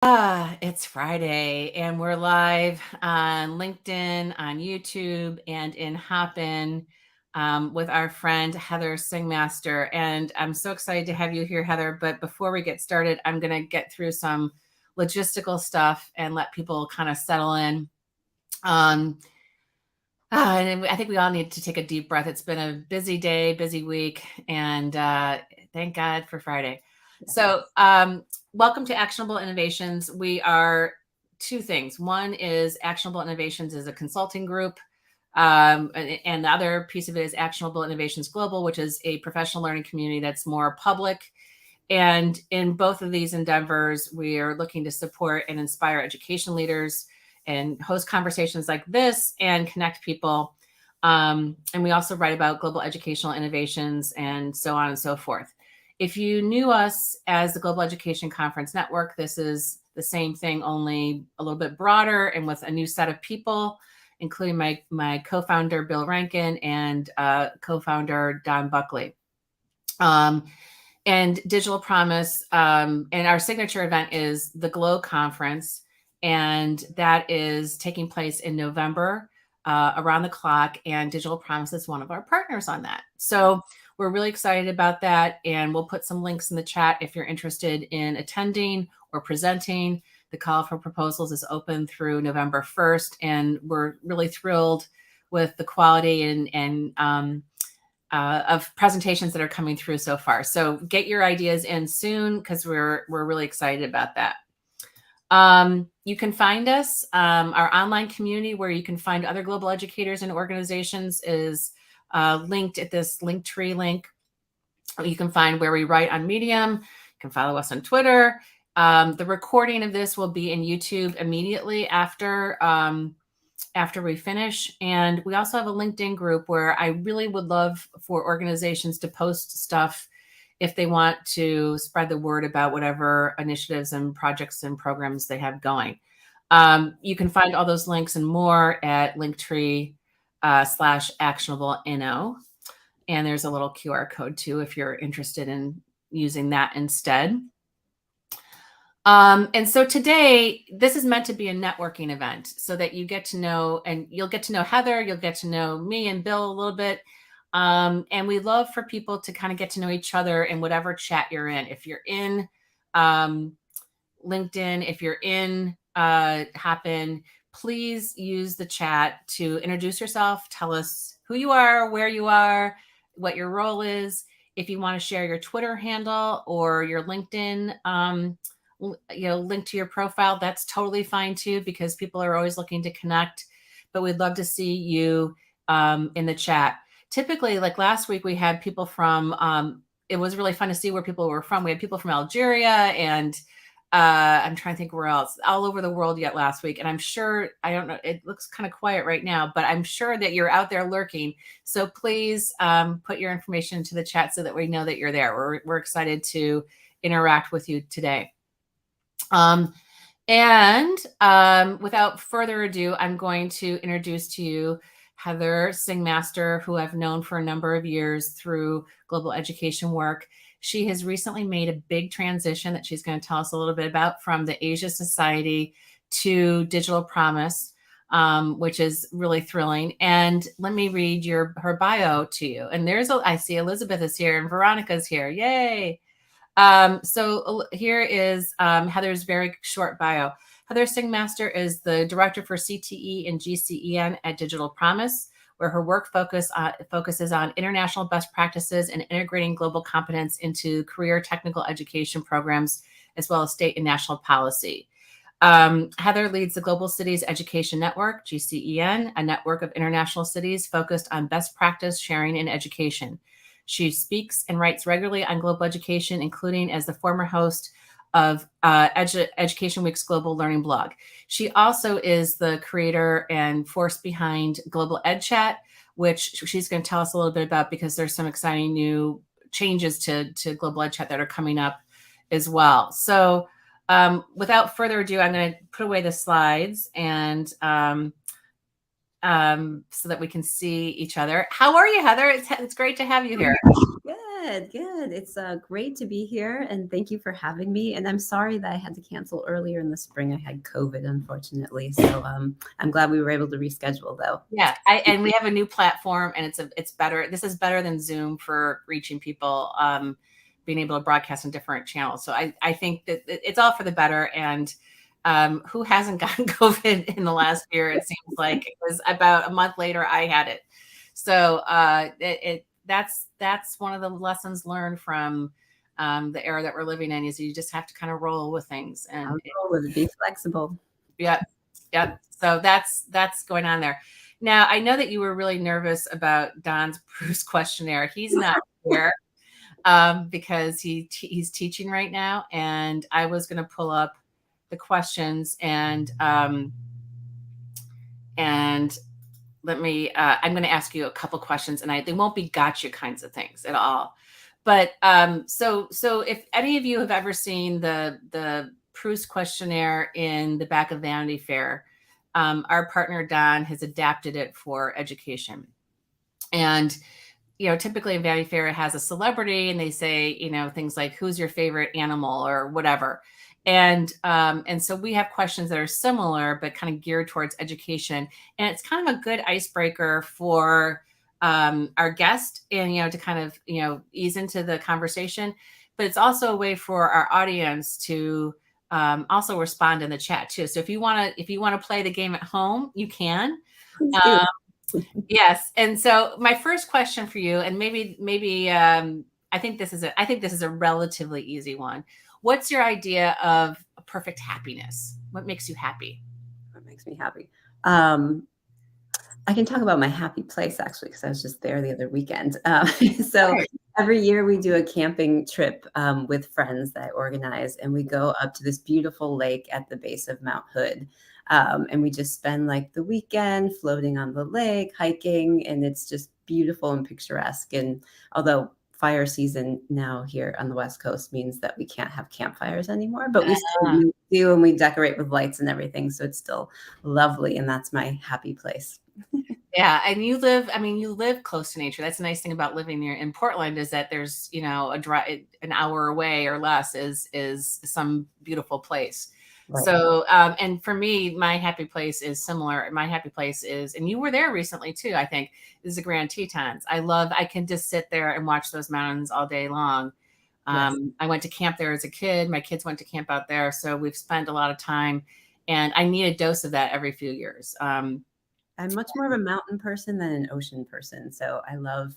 It's Friday and we're live on LinkedIn, on YouTube, and in Hopin with our friend Heather Singmaster. And I'm so excited to have you here, Heather. But before we get started, I'm going to get through some logistical stuff and let people kind of settle in. And I think we all need to take a deep breath. It's been a busy day, busy week, and thank God for Friday. So welcome to Actionable Innovations. We are two things. One is Actionable Innovations is a consulting group. And the other piece of it is Actionable Innovations Global, which is a professional learning community that's more public. And in both of these endeavors, we are looking to support and inspire education leaders and host conversations like this and connect people. And we also write about global educational innovations and so on and so forth. If you knew us as the Global Education Conference Network, this is the same thing, only a little bit broader and with a new set of people, including my co-founder, Bill Rankin, and co-founder, Don Buckley. And Digital Promise, and our signature event is the GLOW Conference, and that is taking place in November around the clock, and Digital Promise is one of our partners on that. So we're really excited about that, and we'll put some links in the chat if you're interested in attending or presenting. The call for proposals is open through November 1st, and we're really thrilled with the quality and of presentations that are coming through so far. So get your ideas in soon because we're really excited about that. You can find us, our online community where you can find other global educators and organizations is linked at this Linktree link. You can find where we write on Medium. You can follow us on Twitter. The recording of this will be in YouTube immediately after we finish. And we also have a LinkedIn group where I really would love for organizations to post stuff if they want to spread the word about whatever initiatives and projects and programs they have going. You can find all those links and more at Linktree /actionableinno. And there's a little QR code too if you're interested in using that instead. And so today, this is meant to be a networking event so that you get to know, and you'll get to know Heather, you'll get to know me and Bill a little bit. And we love for people to kind of get to know each other in whatever chat you're in. If you're in LinkedIn, if you're in Hopin, please use the chat to introduce yourself, tell us who you are, where you are, what your role is. If you want to share your Twitter handle or your LinkedIn link to your profile, that's totally fine too, because people are always looking to connect. But we'd love to see you in the chat. Typically, like last week, we had people from, it was really fun to see where people were from. We had people from Algeria and I'm trying to think where else, all over the world yet last week. And I'm sure, I don't know, it looks kind of quiet right now, but I'm sure that you're out there lurking. So please put your information into the chat so that we know that you're there. We're excited to interact with you today. Without further ado, I'm going to introduce to you Heather Singmaster, who I've known for a number of years through global education work. She has recently made a big transition that she's going to tell us a little bit about from the Asia Society to Digital Promise, which is really thrilling. And let me read her bio to you. And I see Elizabeth is here and Veronica's here. Yay. So here is Heather's very short bio. Heather Singmaster is the director for CTE and GCEN at Digital Promise, where her work focuses on international best practices and integrating global competence into career technical education programs, as well as state and national policy. Heather leads the Global Cities Education Network, GCEN, a network of international cities focused on best practice sharing in education. She speaks and writes regularly on global education, including as the former host of Education Week's Global Learning blog. She also is the creator and force behind globaledchat, which she's going to tell us a little bit about because there's some exciting new changes to globaledchat that are coming up as well. So without further ado, I'm going to put away the slides and so that we can see each other. How are you, Heather? It's great to have you here. Good. Good, good. It's great to be here, and thank you for having me. And I'm sorry that I had to cancel earlier in the spring. I had COVID, unfortunately. So I'm glad we were able to reschedule, though. Yeah, and we have a new platform, and it's better. This is better than Zoom for reaching people, being able to broadcast on different channels. So I think that it's all for the better. And who hasn't gotten COVID in the last year? It seems like it was about a month later I had it. So that's one of the lessons learned from the era that we're living in, is you just have to kind of roll with things. I'll And roll with it. Be flexible. yeah, yep. So that's going on there. Now, I know that you were really nervous about Don's Proust questionnaire. He's not here because he's teaching right now, and I was going to pull up the questions and let me. I'm going to ask you a couple questions, and they won't be gotcha kinds of things at all. But so if any of you have ever seen the Proust questionnaire in the back of Vanity Fair, our partner Don has adapted it for education. And typically in Vanity Fair, it has a celebrity, and they say, things like, "Who's your favorite animal?" or whatever. And so we have questions that are similar, but kind of geared towards education. And it's kind of a good icebreaker for our guest, and to kind of ease into the conversation. But it's also a way for our audience to also respond in the chat too. So if you want to play the game at home, you can. Please do. Um, Yes. And so my first question for you, and maybe I think this is a relatively easy one. What's your idea of perfect happiness? What makes you happy? What makes me happy? I can talk about my happy place, actually, because I was just there the other weekend. So Right. every year we do a camping trip with friends that I organize, and we go up to this beautiful lake at the base of Mount Hood. And we just spend like the weekend floating on the lake, hiking, and it's just beautiful and picturesque. And although fire season now here on the West Coast means that we can't have campfires anymore, but we still Ah, do, and we decorate with lights and everything. So it's still lovely, and that's my happy place. yeah. And you live close to nature. That's the nice thing about living near in Portland, is that there's, an hour away or less is some beautiful place. Right. So, and for me, my happy place is similar. My happy place is, and you were there recently too, I think, is the Grand Tetons. I can just sit there and watch those mountains all day long. Yes. I went to camp there as a kid. My kids went to camp out there. So we've spent a lot of time, and I need a dose of that every few years. I'm much more of a mountain person than an ocean person. So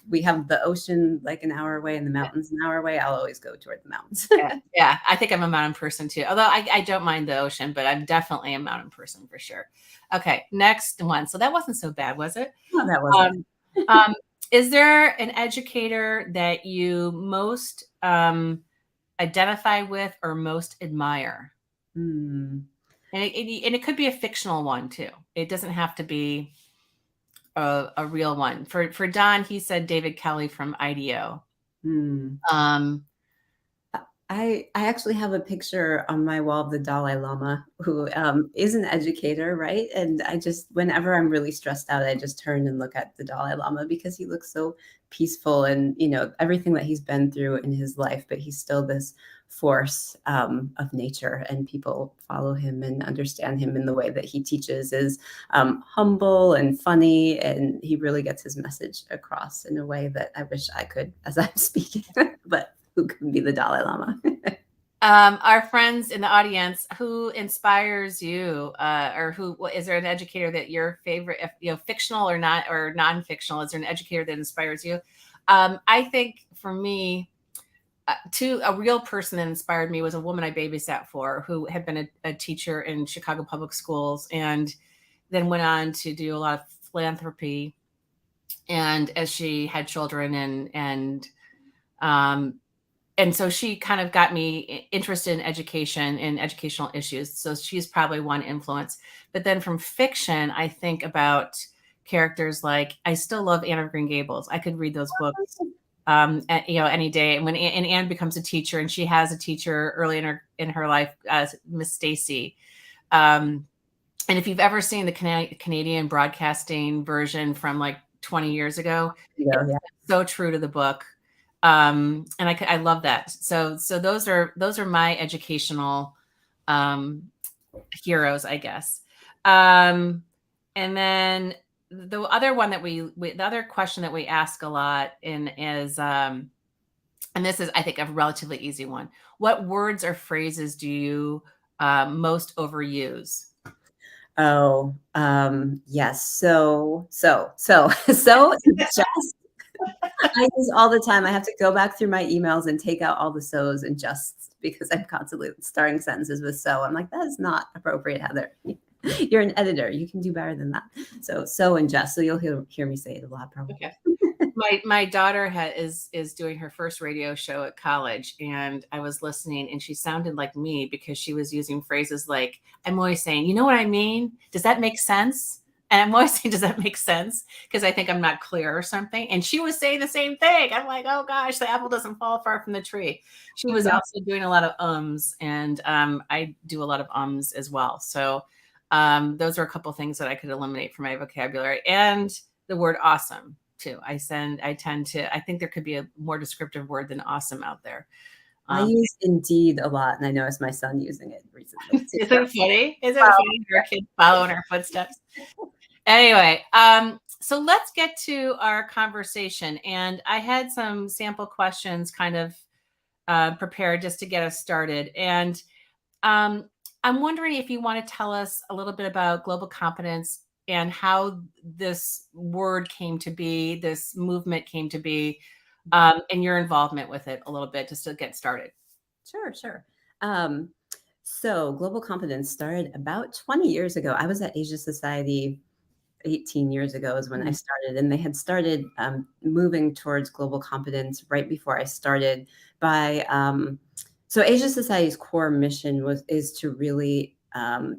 we have the ocean like an hour away and the mountains an hour away. I'll always go toward the mountains. Yeah, I think I'm a mountain person too. Although I don't mind the ocean, but I'm definitely a mountain person for sure. Okay, next one. So that wasn't so bad, was it? No, that wasn't. Is there an educator that you most identify with or most admire? Hmm. And it could be a fictional one too. It doesn't have to be a real one. For Don, he said David Kelly from IDEO. Hmm. Um, I actually have a picture on my wall of the Dalai Lama, who is an educator, right? And whenever I'm really stressed out, I just turn and look at the Dalai Lama because he looks so peaceful, and everything that he's been through in his life, but he's still this force of nature, and people follow him and understand him in the way that he teaches is humble and funny, and he really gets his message across in a way that I wish I could as I'm speaking, but who can be the Dalai Lama? our friends in the audience, who inspires you, or is there an educator that your favorite, if, fictional or not, or non-fictional, is there an educator that inspires you? I think for me, a real person that inspired me was a woman I babysat for, who had been a teacher in Chicago public schools, and then went on to do a lot of philanthropy. And as she had children, and so she kind of got me interested in education and educational issues. So she's probably one influence. But then from fiction, I think about characters like, I still love Anne of Green Gables. I could read those books, any day. And when Anne becomes a teacher, and she has a teacher early in her life, Miss Stacy. And if you've ever seen the Canadian broadcasting version from like 20 years ago, Yeah. it's so true to the book. And I love that. So those are my educational heroes, I guess. And then the other one that the other question that we ask a lot in is, and this is, I think, a relatively easy one. What words or phrases do you most overuse? Oh, yes. So just I use all the time. I have to go back through my emails and take out all the so's and justs because I'm constantly starting sentences with so. I'm like, that is not appropriate, Heather. You're an editor. You can do better than that. So and just. So you'll hear me say it a lot, probably. Okay. My daughter is doing her first radio show at college, and I was listening, and she sounded like me because she was using phrases like, I'm always saying, you know what I mean? Does that make sense? And I'm always saying, does that make sense? Because I think I'm not clear or something. And she was saying the same thing. I'm like, oh gosh, the apple doesn't fall far from the tree. She was also doing a lot of ums, and I do a lot of ums as well. So those are a couple things that I could eliminate from my vocabulary. And the word awesome too. I think there could be a more descriptive word than awesome out there. I use Indeed a lot, and I noticed my son using it recently too. Is it funny? Is it funny? Our kids following our footsteps. Anyway, so let's get to our conversation. And I had some sample questions kind of prepared just to get us started. And I'm wondering if you want to tell us a little bit about global competence and how this word came to be, this movement came to be, and your involvement with it a little bit just to get started. Sure. So global competence started about 20 years ago. I was at Asia Society 18 years ago is when I started, and they had started moving towards global competence right before I started by so Asia Society's core mission is to really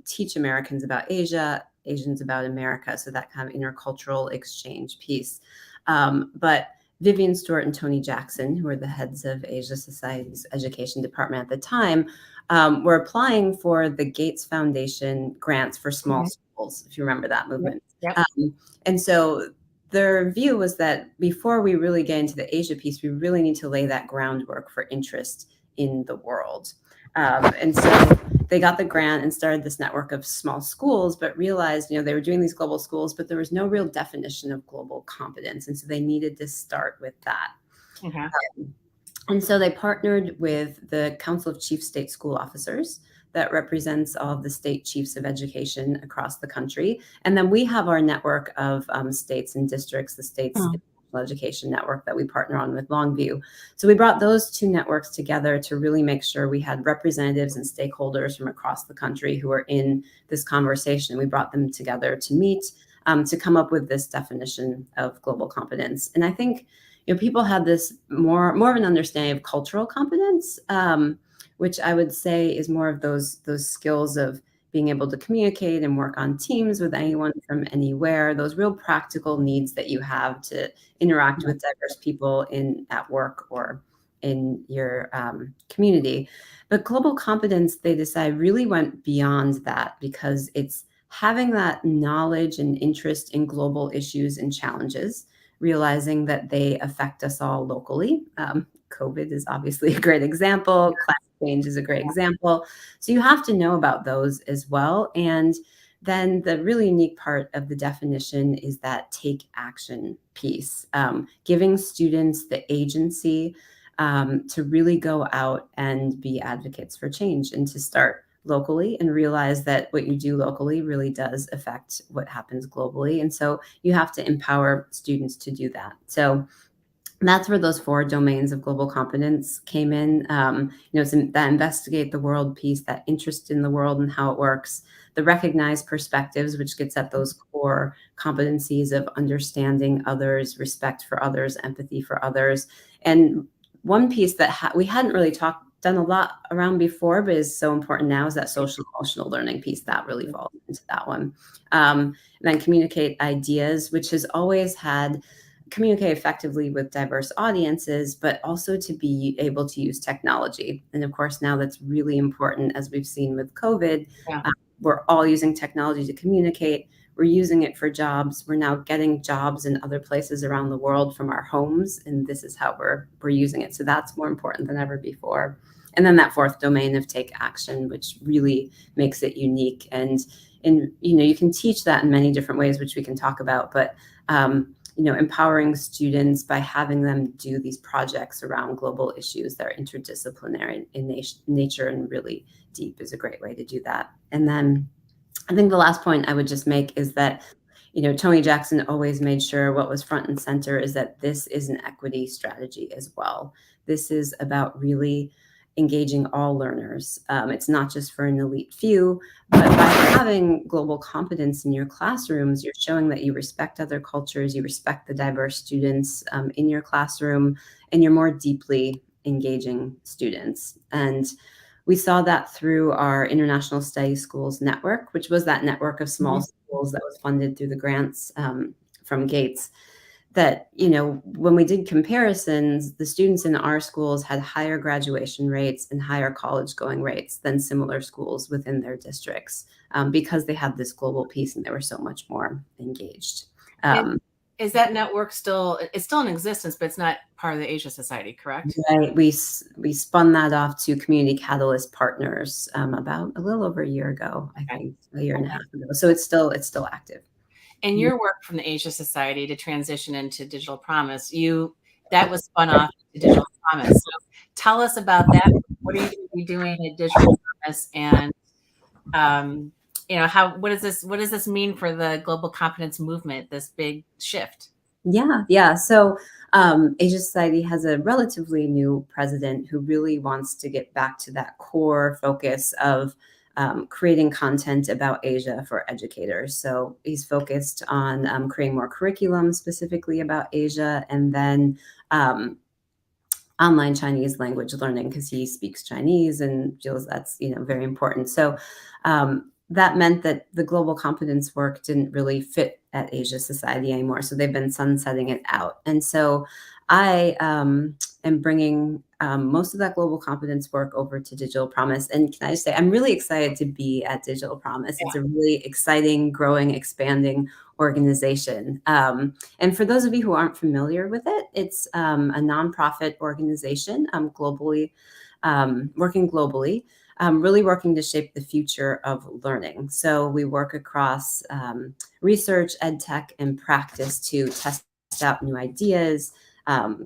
teach Americans about Asia, Asians about America, so that kind of intercultural exchange piece. But Vivian Stewart and Tony Jackson, who were the heads of Asia Society's education department at the time, were applying for the Gates Foundation grants for small schools, if you remember that movement. Yep. And so their view was that before we really get into the Asia piece, we really need to lay that groundwork for interest in the world. And so they got the grant and started this network of small schools, but realized, they were doing these global schools, but there was no real definition of global competence. And so they needed to start with that. And so they partnered with the Council of Chief State School Officers that represents all of the state chiefs of education across the country. And then we have our network of states and districts, the state's education network that we partner on with Longview. So we brought those two networks together to really make sure we had representatives and stakeholders from across the country who were in this conversation. We brought them together to meet, to come up with this definition of global competence. And I think people had this more of an understanding of cultural competence, which I would say is more of those skills of being able to communicate and work on teams with anyone from anywhere, those real practical needs that you have to interact with diverse people at work or in your community. But global competence, they decide, really went beyond that because it's having that knowledge and interest in global issues and challenges, realizing that they affect us all locally. COVID is obviously a great example. Climate change is a great example. So you have to know about those as well. And then the really unique part of the definition is that take action piece, giving students the agency to really go out and be advocates for change and to start locally and realize that what you do locally really does affect what happens globally. And so you have to empower students to do that. So that's where those 4 domains of global competence came in. It's that investigate the world piece, that interest in the world and how it works, the recognize perspectives, which gets at those core competencies of understanding others, respect for others, empathy for others. And one piece that we hadn't really done a lot around before, but is so important now, is that social emotional learning piece that really falls into that one. And then communicate ideas, which has always had communicate effectively with diverse audiences, but also to be able to use technology. And of course, now that's really important, as we've seen with COVID. We're all using technology to communicate. we're using it for jobs. We're now getting jobs in other places around the world from our homes, and this is how we're using it. So that's more important than ever before. And then that fourth domain of take action, which really makes it unique. And you can teach that in many different ways, which we can talk about, but empowering students by having them do these projects around global issues that are interdisciplinary in nature and really deep is a great way to do that. And then I think the last point I would just make is that, Tony Jackson always made sure what was front and center is that this is an equity strategy as well. This is about really engaging all learners. It's not just for an elite few, but by having global competence in your classrooms, you're showing that you respect other cultures, you respect the diverse students in your classroom, and you're more deeply engaging students. And we saw that through our International Study Schools Network, which was that network of small schools that was funded through the grants from Gates. That, when we did comparisons, the students in our schools had higher graduation rates and higher college going rates than similar schools within their districts because they had this global piece and they were so much more engaged. Is that network it's still in existence, but it's not part of the Asia Society, correct? Right. We spun that off to Community Catalyst Partners about a little over a year ago, I think, a year and a half ago. So it's still active. And your work from the Asia Society to transition into Digital Promise, that was spun off to Digital Promise. So tell us about that. What are you going to be doing at Digital Promise, and what does this mean for the global competence movement? This big shift. Yeah. So Asia Society has a relatively new president who really wants to get back to that core focus of creating content about Asia for educators. So he's focused on creating more curriculum specifically about Asia, and then online Chinese language learning, because he speaks Chinese and feels that's very important. So that meant that the global competence work didn't really fit at Asia Society anymore. So they've been sunsetting it out. And so I am bringing most of that global competence work over to Digital Promise. And can I just say, I'm really excited to be at Digital Promise. Yeah. It's a really exciting, growing, expanding organization. And for those of you who aren't familiar with it, it's a nonprofit organization globally, working globally. Really working to shape the future of learning. So we work across research, ed tech, and practice to test out new ideas,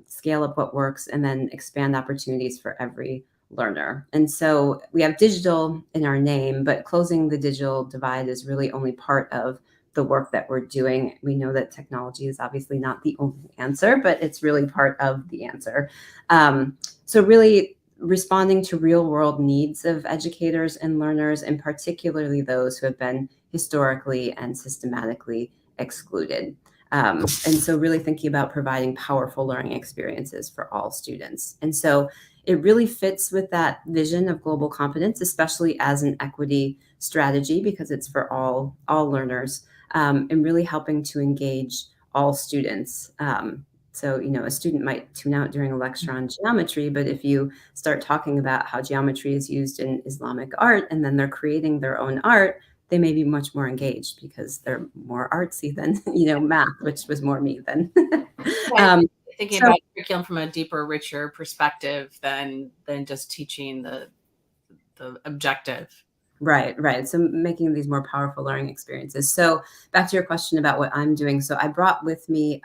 scale up what works, and then expand opportunities for every learner. And so we have digital in our name, but closing the digital divide is really only part of the work that we're doing. We know that technology is obviously not the only answer, but it's really part of the answer. So really responding to real world needs of educators and learners, and particularly those who have been historically and systematically excluded. And so really thinking about providing powerful learning experiences for all students. And so it really fits with that vision of global competence, especially as an equity strategy, because it's for all learners, and really helping to engage all students. So, a student might tune out during a lecture on geometry, but if you start talking about how geometry is used in Islamic art, and then they're creating their own art, they may be much more engaged because they're more artsy than, math, which was more me than. Thinking about curriculum from a deeper, richer perspective than just teaching the objective. Right. So making these more powerful learning experiences. So back to your question about what I'm doing. So I brought with me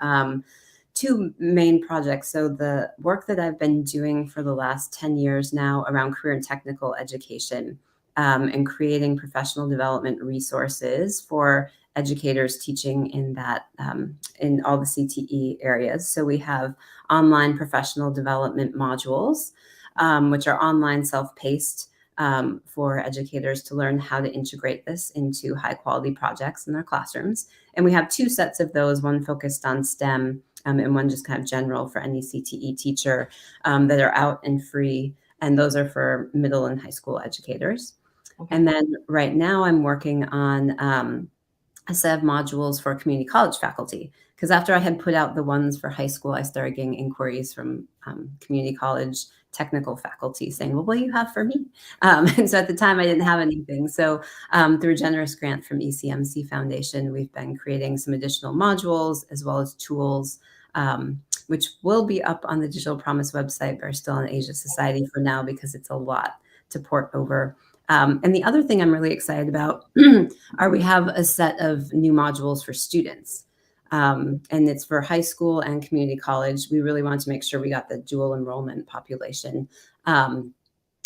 two main projects. So the work that I've been doing for the last 10 years now around career and technical education, and creating professional development resources for educators teaching in that in all the CTE areas. So we have online professional development modules, which are online self-paced for educators to learn how to integrate this into high quality projects in their classrooms. And we have two sets of those, one focused on STEM and one just kind of general for any CTE teacher that are out and free. And those are for middle and high school educators. Okay. And then right now I'm working on a set of modules for community college faculty, because after I had put out the ones for high school, I started getting inquiries from community college technical faculty saying, well, what do you have for me? And so at the time I didn't have anything. So through a generous grant from ECMC Foundation, we've been creating some additional modules as well as tools, which will be up on the Digital Promise website, but are still on Asia Society for now because it's a lot to port over. And the other thing I'm really excited about are we have a set of new modules for students. And it's for high school and community college. We really want to make sure we got the dual enrollment population. But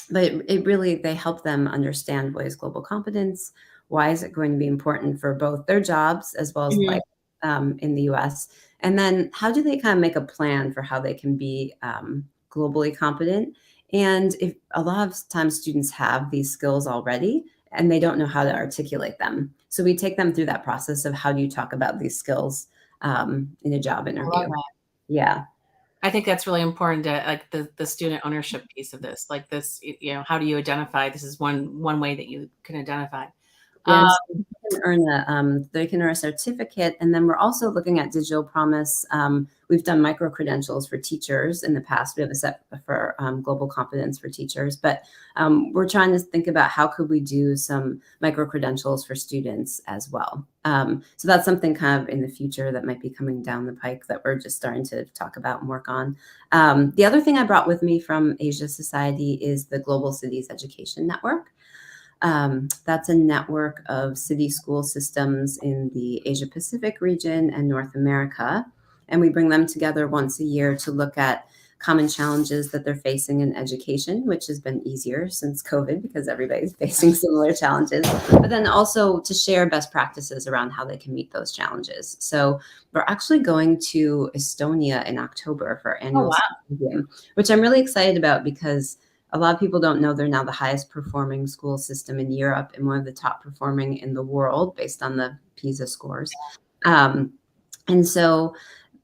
it really, they help them understand what is global competence, why is it going to be important for both their jobs as well as life in the US, and then how do they kind of make a plan for how they can be globally competent. And if a lot of times students have these skills already and they don't know how to articulate them. So we take them through that process of how do you talk about these skills in a job interview. Yeah. I think that's really important to like the student ownership piece of this, like this, you know, how do you identify? This is one way that you can identify. Yeah, so they can earn a certificate, and then we're also looking at Digital Promise. We've done micro credentials for teachers in the past. We have a set for global competence for teachers, but we're trying to think about how could we do some micro credentials for students as well. So that's something kind of in the future that might be coming down the pike that we're just starting to talk about and work on. The other thing I brought with me from Asia Society is the Global Cities Education Network. That's a network of city school systems in the Asia Pacific region and North America. And we bring them together once a year to look at common challenges that they're facing in education, which has been easier since COVID because everybody's facing similar challenges, but then also to share best practices around how they can meet those challenges. So we're actually going to Estonia in October for our annual game, which I'm really excited about because a lot of people don't know they're now the highest performing school system in Europe and one of the top performing in the world based on the PISA scores. And so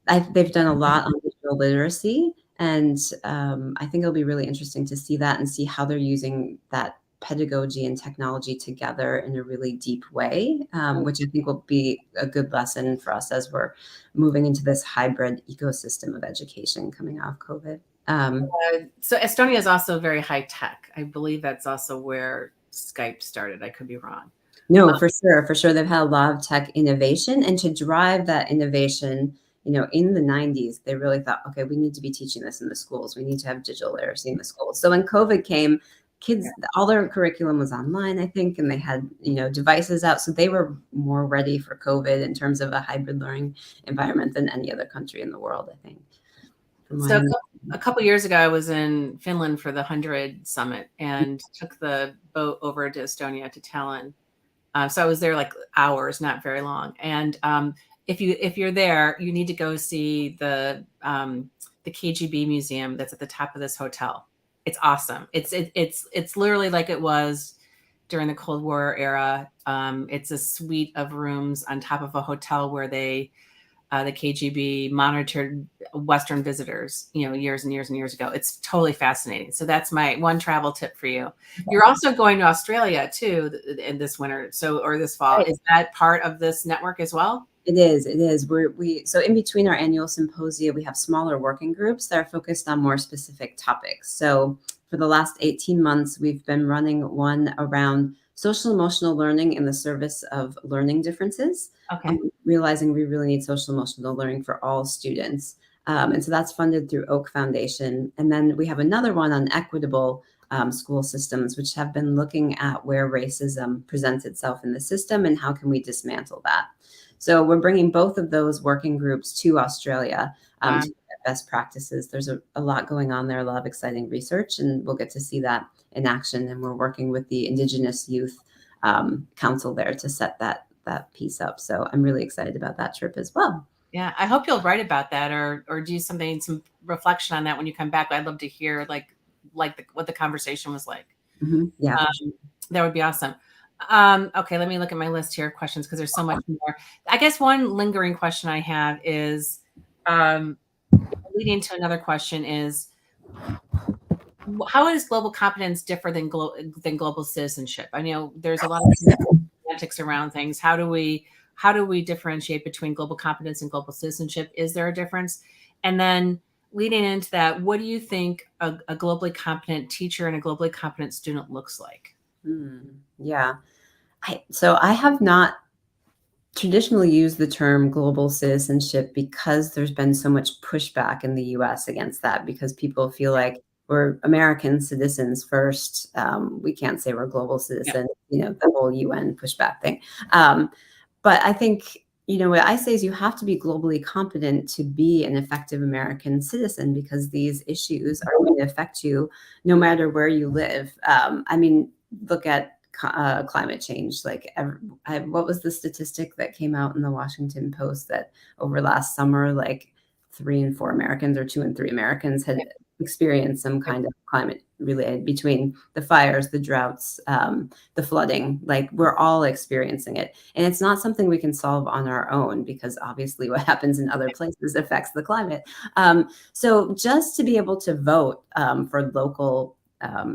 they've done a lot on digital literacy. And I think it'll be really interesting to see that and see how they're using that pedagogy and technology together in a really deep way, which I think will be a good lesson for us as we're moving into this hybrid ecosystem of education coming out of COVID. So Estonia is also very high tech. I believe that's also where Skype started. I could be wrong. No, for sure. They've had a lot of tech innovation, and to drive that innovation, you know, in the 90s, they really thought, okay, we need to be teaching this in the schools. We need to have digital literacy in the schools. So when COVID came, kids, all their curriculum was online, I think, and they had, you know, devices out. So they were more ready for COVID in terms of a hybrid learning environment than any other country in the world, I think. So a couple years ago, I was in Finland for the 100 Summit and took the boat over to Estonia to Tallinn. So I was there like hours, not very long. And if you're there, you need to go see the KGB museum that's at the top of this hotel. It's awesome. It's literally like it was during the Cold War era. It's a suite of rooms on top of a hotel where the KGB monitored Western visitors, you know, years and years and years ago. It's totally fascinating. So that's my one travel tip for you. You're also going to Australia too in this winter, or this fall. Right. Is that part of this network as well? It is. So in between our annual symposia, we have smaller working groups that are focused on more specific topics. So for the last 18 months, we've been running one around social emotional learning in the service of learning differences. Okay. Realizing we really need social emotional learning for all students. And so that's funded through Oak Foundation. And then we have another one on equitable school systems, which have been looking at where racism presents itself in the system and how can we dismantle that. So we're bringing both of those working groups to Australia to get best practices. There's a lot going on there, a lot of exciting research, and we'll get to see that in action. And we're working with the Indigenous Youth Council there to set that piece up. So I'm really excited about that trip as well. Yeah, I hope you'll write about that or do some reflection on that when you come back. I'd love to hear what the conversation was like. Mm-hmm. Yeah, sure. That would be awesome. Okay, let me look at my list here of questions because there's so much more. I guess one lingering question I have is leading to another question is, how does global competence differ than global citizenship? I know there's a lot of semantics around things. How do we differentiate between global competence and global citizenship? Is there a difference? And then leading into that, what do you think a globally competent teacher and a globally competent student looks like? Yeah. So I have not traditionally used the term global citizenship because there's been so much pushback in the US against that, because people feel like we're American citizens first. We can't say we're global Yeah. citizens, the whole UN pushback thing. Um, but I think, what I say is you have to be globally competent to be an effective American citizen, because these issues are going to affect you no matter where you live. I mean, look at climate change. Like, what was the statistic that came out in the Washington Post that over last summer, like 3 in 4 Americans or 2 in 3 Americans had experienced some kind of climate related, between the fires, the droughts, the flooding. Like, we're all experiencing it. And it's not something we can solve on our own, because obviously what happens in other places affects the climate. So just to be able to vote for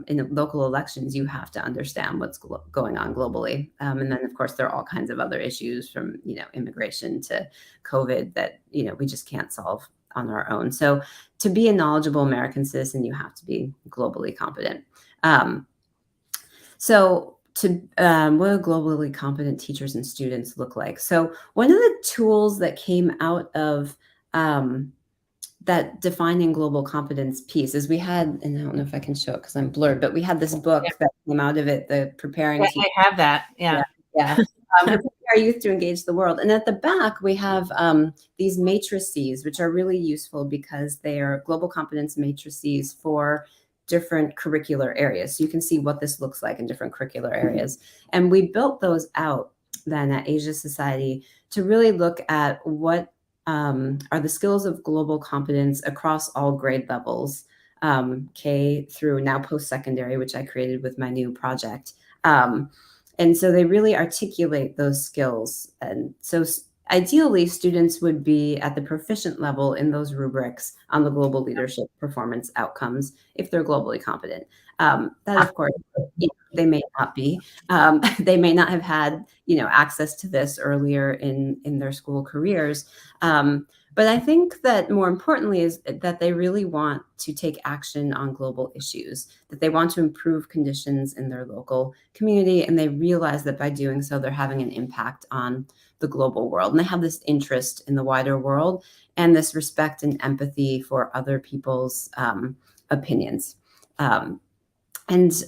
in local elections, you have to understand what's going on globally. And then, of course, there are all kinds of other issues, from, immigration to COVID, that, we just can't solve on our own. So to be a knowledgeable American citizen, you have to be globally competent. So what do globally competent teachers and students look like? So one of the tools that came out of that defining global competence piece is, we had, and I don't know if I can show it because I'm blurred, but we had this book that came out of it, the Preparing Yeah, I have that. Yeah. Prepare our youth to engage the world. And at the back, we have these matrices, which are really useful because they are global competence matrices for different curricular areas. So you can see what this looks like in different curricular areas. And we built those out then at Asia Society to really look at what are the skills of global competence across all grade levels, K through now post-secondary, which I created with my new project. And so they really articulate those skills. And so ideally, students would be at the proficient level in those rubrics on the global leadership performance outcomes if they're globally competent. That, of course, they may not be. They may not have had, access to this earlier in their school careers. But I think that more importantly is that they really want to take action on global issues, that they want to improve conditions in their local community, and they realize that by doing so, they're having an impact on the global world. And they have this interest in the wider world and this respect and empathy for other people's opinions. And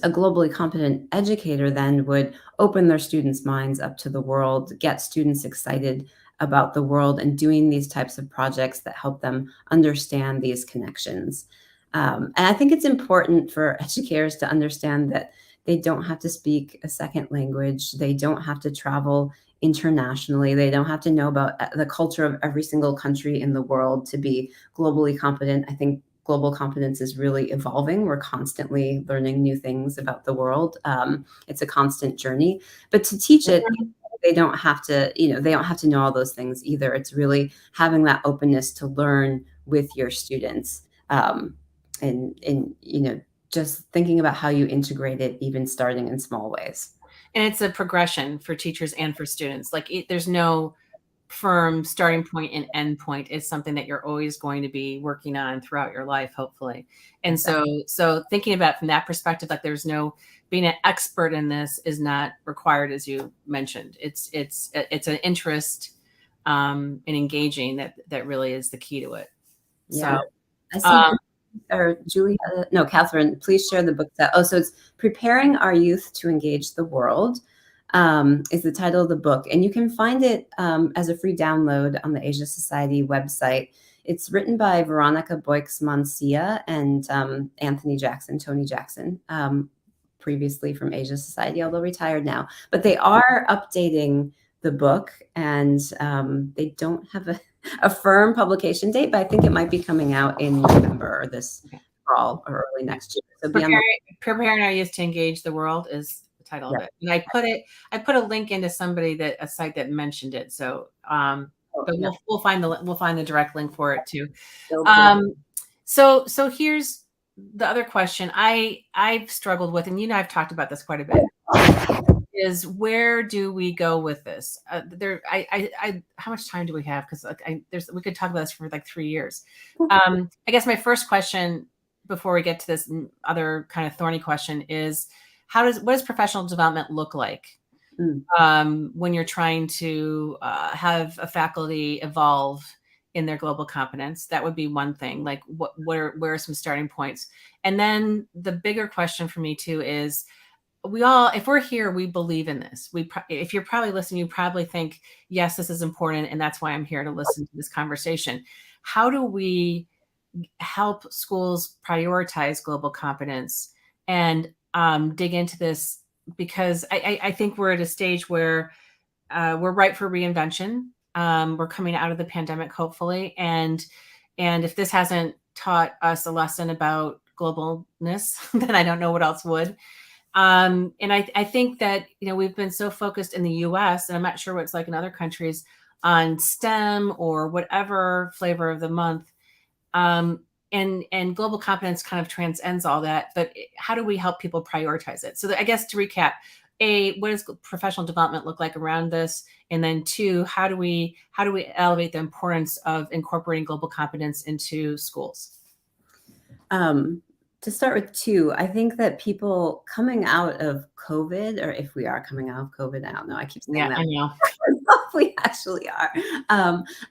a globally competent educator then would open their students' minds up to the world, get students excited about the world, and doing these types of projects that help them understand these connections. And I think it's important for educators to understand that they don't have to speak a second language. They don't have to travel internationally. They don't have to know about the culture of every single country in the world to be globally competent. I think global competence is really evolving. We're constantly learning new things about the world. It's a constant journey, but to teach it, they don't have to, they don't have to know all those things either. It's really having that openness to learn with your students. And just thinking about how you integrate it, even starting in small ways. And it's a progression for teachers and for students. Like, there's no firm starting point and end point. It's something that you're always going to be working on throughout your life, hopefully. And so thinking about it from that perspective, like, there's no, being an expert in this is not required, as you mentioned. It's an interest in engaging that really is the key to it. Yeah. So I see, or Julia, no, Catherine, please share the book so it's Preparing Our Youth to Engage the World, is the title of the book. And you can find it as a free download on the Asia Society website. It's written by Veronica Boix-Mancia and Tony Jackson, previously from Asia Society, although retired now. But they are updating the book, and they don't have a firm publication date, but I think it might be coming out in November or this fall or early next year. So Preparing Our Youth to Engage the World is the title of it. And I put a link into a site that mentioned it. So but we'll find the direct link for it too. So here's the other question I've struggled with, and I've talked about this quite a bit. is, where do we go with this? How much time do we have? Because we could talk about this for like 3 years. I guess my first question before we get to this other kind of thorny question is, what does professional development look like when you're trying to have a faculty evolve in their global competence? That would be one thing. Like, where are some starting points? And then the bigger question for me too is, if we're here, we believe in this. If you're probably listening, you probably think, yes, this is important, and that's why I'm here to listen to this conversation. How do we help schools prioritize global competence and dig into this? Because I think we're at a stage where we're ripe for reinvention. We're coming out of the pandemic, hopefully, and if this hasn't taught us a lesson about globalness, then I don't know what else would. And I think that, we've been so focused in the US, and I'm not sure what it's like in other countries, on STEM or whatever flavor of the month. And global competence kind of transcends all that. But how do we help people prioritize it? So I guess to recap, what does professional development look like around this? And then 2, how do we elevate the importance of incorporating global competence into schools? To start with 2, I think that people coming out of COVID, or if we are coming out of COVID, I don't know, I keep saying that. I know. We actually are.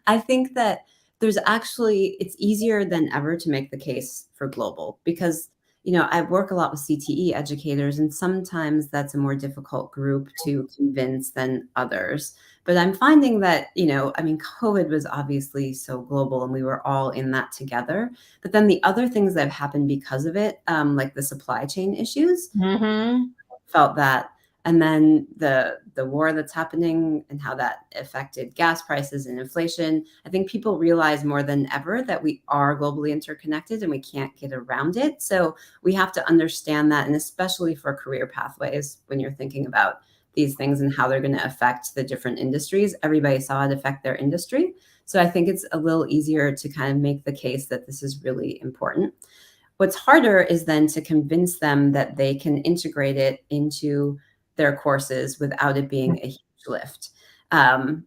I think that it's easier than ever to make the case for global because, I work a lot with CTE educators, and sometimes that's a more difficult group to convince than others. But I'm finding that, COVID was obviously so global and we were all in that together. But then the other things that have happened because of it, like the supply chain issues, felt that. And then the war that's happening and how that affected gas prices and inflation. I think people realize more than ever that we are globally interconnected and we can't get around it. So we have to understand that, and especially for career pathways, when you're thinking about these things and how they're going to affect the different industries. Everybody saw it affect their industry. So I think it's a little easier to kind of make the case that this is really important. What's harder is then to convince them that they can integrate it into their courses without it being a huge lift.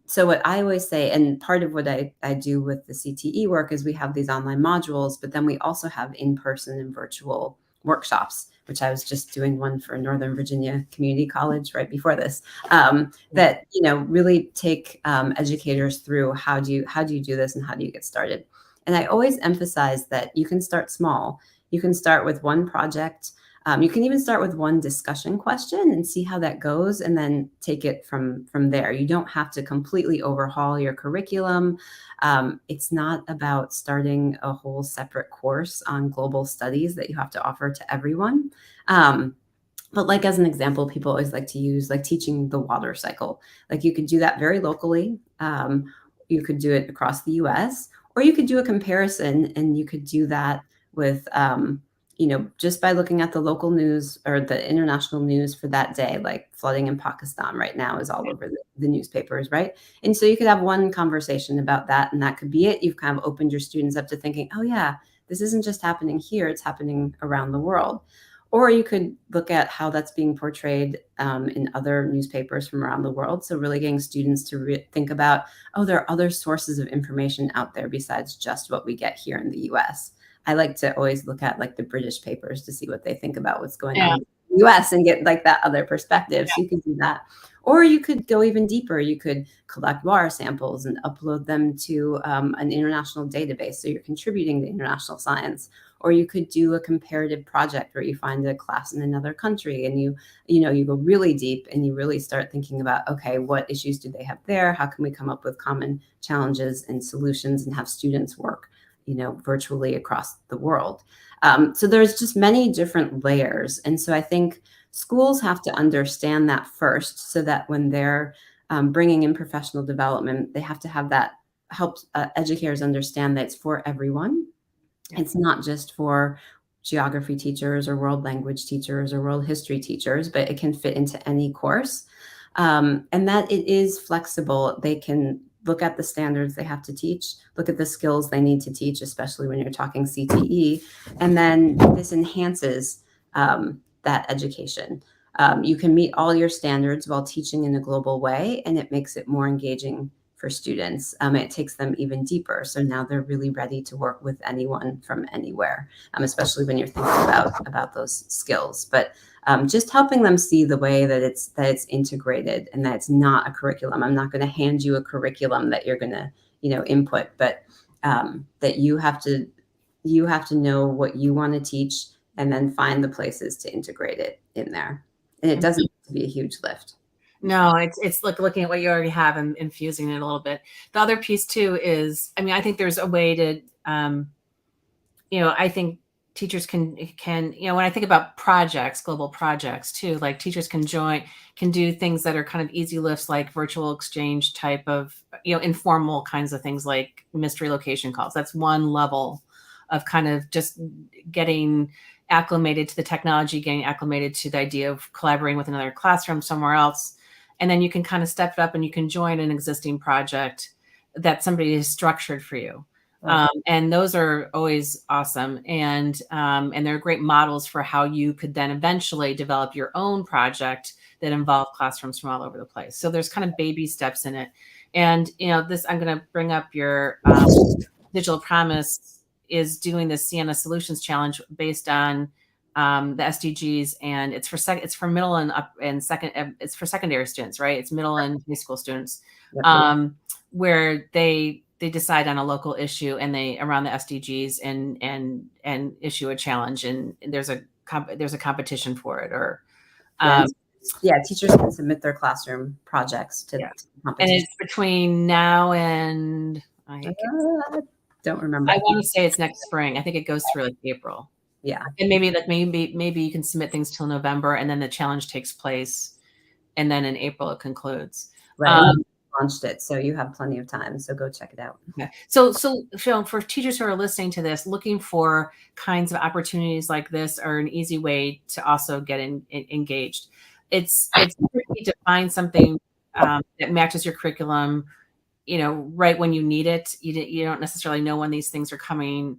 So what I always say, and part of what I do with the CTE work, is we have these online modules, but then we also have in-person and virtual workshops, which I was just doing one for Northern Virginia Community College right before this, that, really take educators through how do you do this and how do you get started. And I always emphasize that you can start small. You can start with one project. You can even start with one discussion question and see how that goes, and then take it from there. You don't have to completely overhaul your curriculum. It's not about starting a whole separate course on global studies that you have to offer to everyone. But like, as an example, people always like to use like teaching the water cycle. Like, you could do that very locally. You could do it across the US, or you could do a comparison, and you could do that with, just by looking at the local news or the international news for that day. Like, flooding in Pakistan right now is all over the newspapers, right? And so you could have one conversation about that, and that could be it. You've kind of opened your students up to thinking, oh yeah, this isn't just happening here, it's happening around the world. Or you could look at how that's being portrayed in other newspapers from around the world. So really getting students to think about, oh, there are other sources of information out there besides just what we get here in the US. I like to always look at like the British papers to see what they think about what's going on in the US and get like that other perspective. So you can do that. Or you could go even deeper. You could collect water samples and upload them to an international database, so you're contributing to international science. Or you could do a comparative project where you find a class in another country, and you go really deep and you really start thinking about, okay, what issues do they have there? How can we come up with common challenges and solutions and have students work virtually across the world? So there's just many different layers. And so I think schools have to understand that first, so that when they're bringing in professional development, they have to have that help educators understand that it's for everyone. It's not just for geography teachers or world language teachers or world history teachers, but it can fit into any course. And that it is flexible. They can look at the standards they have to teach, look at the skills they need to teach, especially when you're talking CTE, and then this enhances that education. You can meet all your standards while teaching in a global way, and it makes it more engaging for students. It takes them even deeper. So now they're really ready to work with anyone from anywhere, especially when you're thinking about those skills. But just helping them see the way that it's integrated and that it's not a curriculum. I'm not going to hand you a curriculum that you're going to, input, but that you have to know what you want to teach and then find the places to integrate it in there. And it doesn't have to be a huge lift. No, it's like looking at what you already have and infusing it a little bit. The other piece too is, I mean, I think there's a way to, I think teachers can, when I think about projects, global projects too, like teachers can do things that are kind of easy lifts, like virtual exchange type of, informal kinds of things like mystery location calls. That's one level of kind of just getting acclimated to the technology, getting acclimated to the idea of collaborating with another classroom somewhere else. And then you can kind of step it up and you can join an existing project that somebody has structured for you. Right. And those are always awesome. And they're great models for how you could then eventually develop your own project that involve classrooms from all over the place. So there's kind of baby steps in it. And, I'm going to bring up your digital promise is doing the Sienna Solutions Challenge based on the SDGs, and it's for middle and up and second. It's for secondary students, right? It's middle and high school students, Yep. where they decide on a local issue and they around the SDGs and issue a challenge, and there's a competition for it, or teachers can submit their classroom projects to yeah. the And competition. it's between now and Don't remember. I want to say it's next spring. I think it goes through like April. Yeah. And maybe you can submit things till November, and then the challenge takes place, and then in April it concludes. Right. We launched it, so you have plenty of time. So go check it out. Okay. So for teachers who are listening to this, looking for kinds of opportunities like this are an easy way to also get engaged. It's tricky to find something that matches your curriculum, right when you need it. You don't necessarily know when these things are coming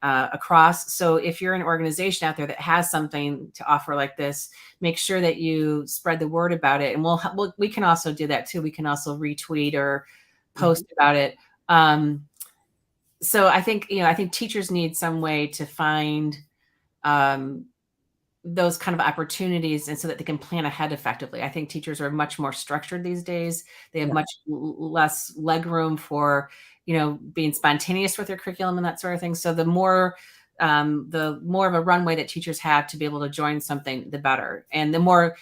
across. So if you're an organization out there that has something to offer like this, make sure that you spread the word about it. And we can also do that too. We can also retweet or post about it. So I think teachers need some way to find those kind of opportunities, and so that they can plan ahead effectively. I think teachers are much more structured these days. They have much less leg room for, being spontaneous with their curriculum and that sort of thing. So the more of a runway that teachers have to be able to join something, the better. And the more,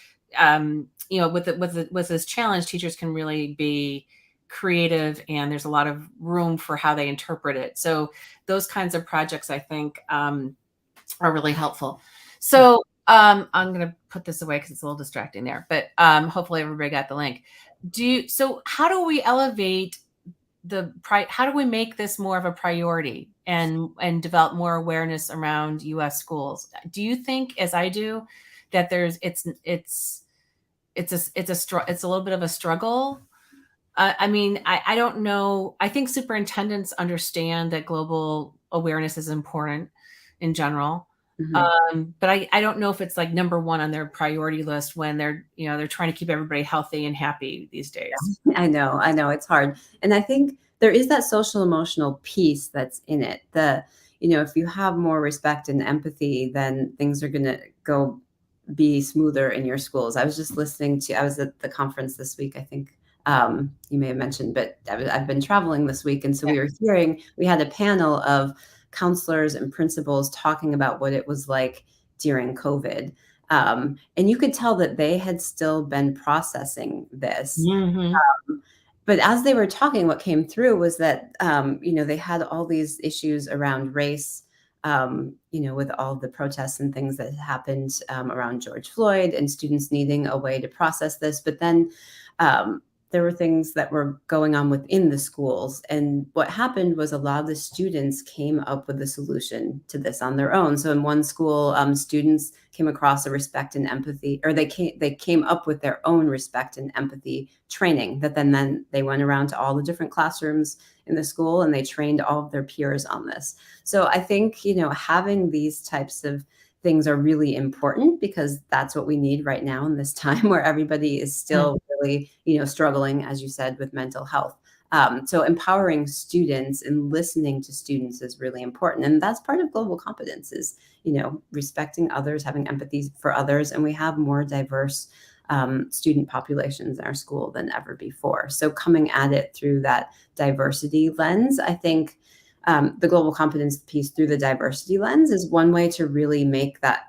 with this challenge, teachers can really be creative, and there's a lot of room for how they interpret it. So those kinds of projects, I think, are really helpful. So I'm going to put this away because it's a little distracting there, but hopefully everybody got the link. So how do we elevate how do we make this more of a priority and develop more awareness around U.S. schools? Do you think, as I do, that it's a little bit of a struggle? I mean, I don't know. I think superintendents understand that global awareness is important in general. But I don't know if it's like number one on their priority list when they're trying to keep everybody healthy and happy these days. I know it's hard. And I think there is that social emotional piece that's in it. If you have more respect and empathy, then things are going to be smoother in your schools. I was at the conference this week. I think you may have mentioned, but I've been traveling this week. And so we had a panel of counselors and principals talking about what it was like during COVID. And you could tell that they had still been processing this. But as they were talking, what came through was that, they had all these issues around race, with all the protests and things that happened around George Floyd, and students needing a way to process this. But then there were things that were going on within the schools. And what happened was a lot of the students came up with a solution to this on their own. So in one school, students came across a respect and empathy, or they came up with their own respect and empathy training that then they went around to all the different classrooms in the school and they trained all of their peers on this. So I think, having these types of things are really important because that's what we need right now in this time where everybody is Mm. still really, struggling, as you said, with mental health. So empowering students and listening to students is really important. And that's part of global competence is, respecting others, having empathy for others. And we have more diverse student populations in our school than ever before. So coming at it through that diversity lens, I think the global competence piece through the diversity lens is one way to really make that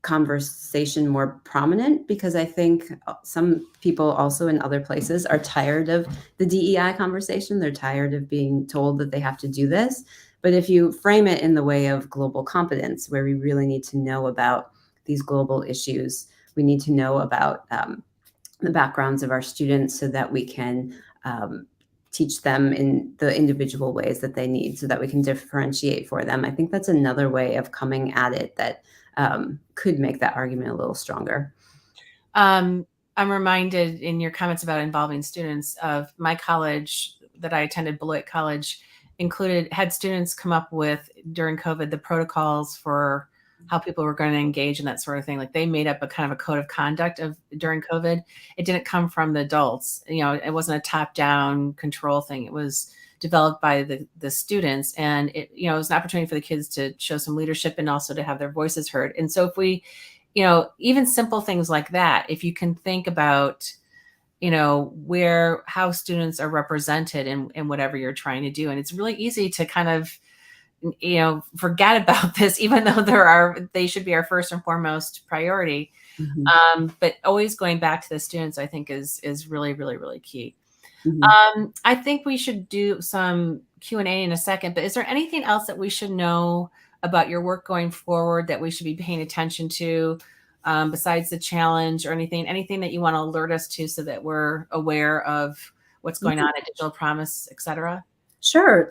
conversation more prominent, because I think some people also in other places are tired of the DEI conversation. They're tired of being told that they have to do this. But if you frame it in the way of global competence, where we really need to know about these global issues, we need to know about the backgrounds of our students so that we can teach them in the individual ways that they need so that we can differentiate for them. I think that's another way of coming at it that could make that argument a little stronger. I'm reminded in your comments about involving students of my college that I attended, Beloit College, had students come up with during COVID the protocols for how people were going to engage in that sort of thing. Like they made up a kind of a code of conduct of during COVID. It didn't come from the adults. It wasn't a top-down control thing. It was developed by the students, and it was an opportunity for the kids to show some leadership and also to have their voices heard. And so if we even simple things like that, if you can think about, how students are represented in whatever you're trying to do. And it's really easy to kind of, forget about this, even though they should be our first and foremost priority. Mm-hmm. But always going back to the students, I think is really, really, really key. Mm-hmm. I think we should do some Q&A in a second, but is there anything else that we should know about your work going forward that we should be paying attention to, besides the challenge or anything that you want to alert us to so that we're aware of what's going on at Digital Promise, et cetera? Sure.